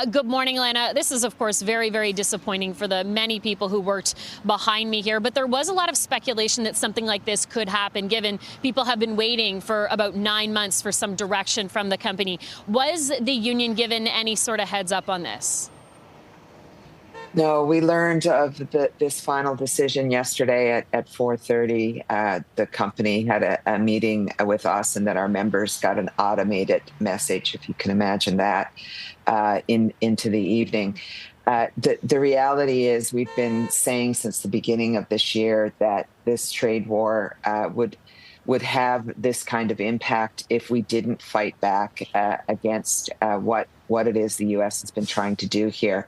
Good morning, Lana. This is, of course, very, very disappointing for the many people who worked behind me here. But there was a lot of speculation that something like this could happen, given people have been waiting for about 9 months for some direction from the company. Was the union given any sort of heads up on this? No, we learned of this final decision yesterday at 4:30. The company had a meeting with us, and that our members got an automated message, if you can imagine that, into the evening. The reality is, we've been saying since the beginning of this year that this trade war would have this kind of impact if we didn't fight back against what it is the U.S. has been trying to do here.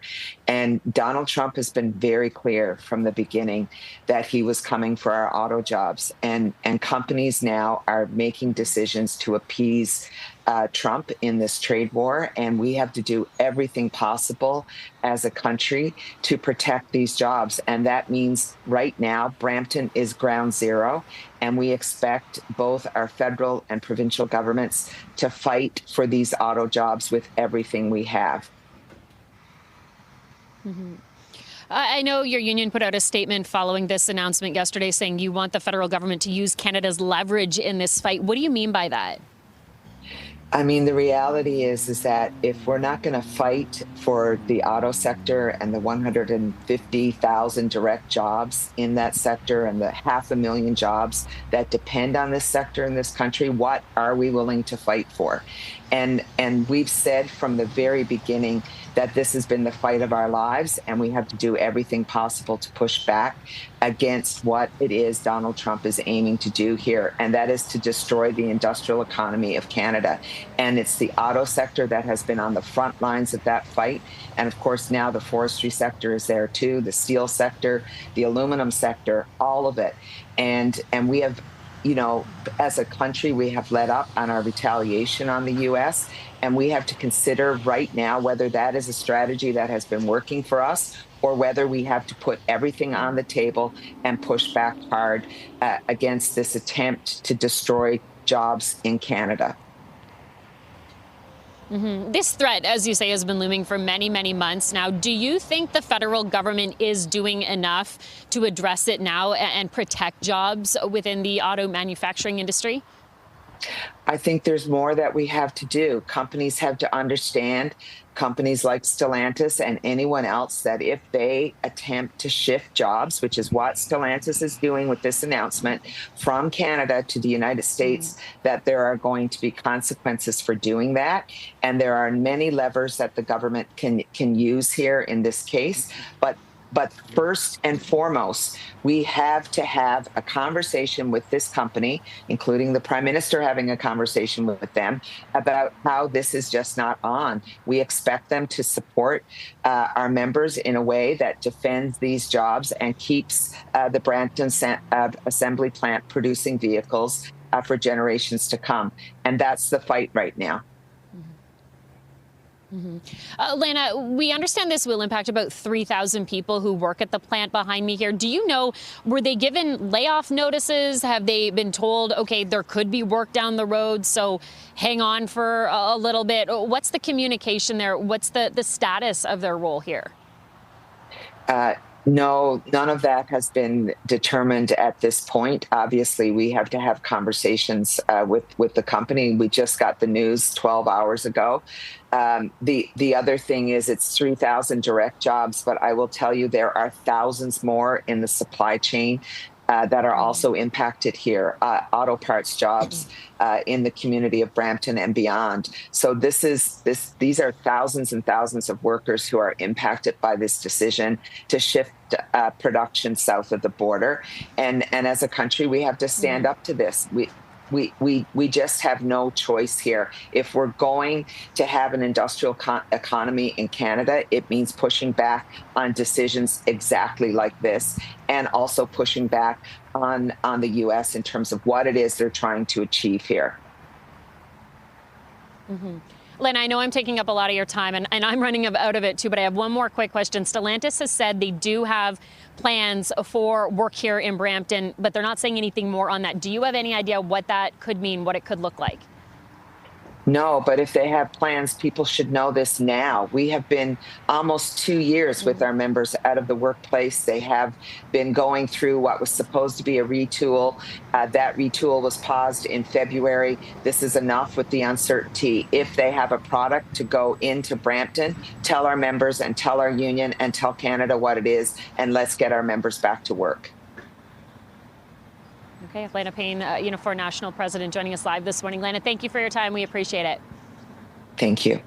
And Donald Trump has been very clear from the beginning that he was coming for our auto jobs. And companies now are making decisions to appease Trump in this trade war. And we have to do everything possible as a country to protect these jobs. And that means right now, Brampton is ground zero. And we expect both our federal and provincial governments to fight for these auto jobs with everything we have. Mm-hmm. I know your union put out a statement following this announcement yesterday saying you want the federal government to use Canada's leverage in this fight. What do you mean by that? I mean, the reality is that if we're not going to fight for the auto sector and the 150,000 direct jobs in that sector and the 500,000 jobs that depend on this sector in this country, what are we willing to fight for? And we've said from the very beginning that this has been the fight of our lives, and we have to do everything possible to push back against what it is Donald Trump is aiming to do here, and that is to destroy the industrial economy of Canada. And it's the auto sector that has been on the front lines of that fight. And of course, now the forestry sector is there too, the steel sector, the aluminum sector, all of it. And we have, you know, as a country, we have let up on our retaliation on the U.S., and we have to consider right now whether that is a strategy that has been working for us or whether we have to put everything on the table and push back hard against this attempt to destroy jobs in Canada. Mm-hmm. This threat, as you say, has been looming for many, many months now. Do you think the federal government is doing enough to address it now and protect jobs within the auto manufacturing industry? I think there's more that we have to do. Companies have to understand, companies like Stellantis and anyone else, that if they attempt to shift jobs, which is what Stellantis is doing with this announcement, from Canada to the United States, that there are going to be consequences for doing that. And there are many levers that the government can use here in this case. But first and foremost, we have to have a conversation with this company, including the Prime Minister having a conversation with them about how this is just not on. We expect them to support our members in a way that defends these jobs and keeps the Brampton assembly plant producing vehicles for generations to come. And that's the fight right now. Mm-hmm. Lana, we understand this will impact about 3,000 people who work at the plant behind me here. Do you know, were they given layoff notices? Have they been told, okay, there could be work down the road, so hang on for a little bit? What's the communication there? What's the status of their role here? No, none of that has been determined at this point. Obviously, we have to have conversations with the company. We just got the news 12 hours ago. The other thing is it's 3,000 direct jobs, but I will tell you there are thousands more in the supply chain that are also impacted here, auto parts jobs in the community of Brampton and beyond. So these are thousands and thousands of workers who are impacted by this decision to shift production south of the border. And as a country, we have to stand up to this. We just have no choice here. If we're going to have an industrial economy in Canada, it means pushing back on decisions exactly like this, and also pushing back on the U.S. in terms of what it is they're trying to achieve here. Mm-hmm. Lana, I know I'm taking up a lot of your time, and I'm running out of it too, but I have one more quick question. Stellantis has said they do have plans for work here in Brampton, but they're not saying anything more on that. Do you have any idea what that could mean, what it could look like? No, but if they have plans, people should know this now. We have been almost 2 years with our members out of the workplace. They have been going through what was supposed to be a retool. That retool was paused in February. This is enough with the uncertainty. If they have a product to go into Brampton, tell our members and tell our union and tell Canada what it is, and let's get our members back to work. Okay, Lana Payne, Unifor National President, joining us live this morning. Lana, thank you for your time. We appreciate it. Thank you.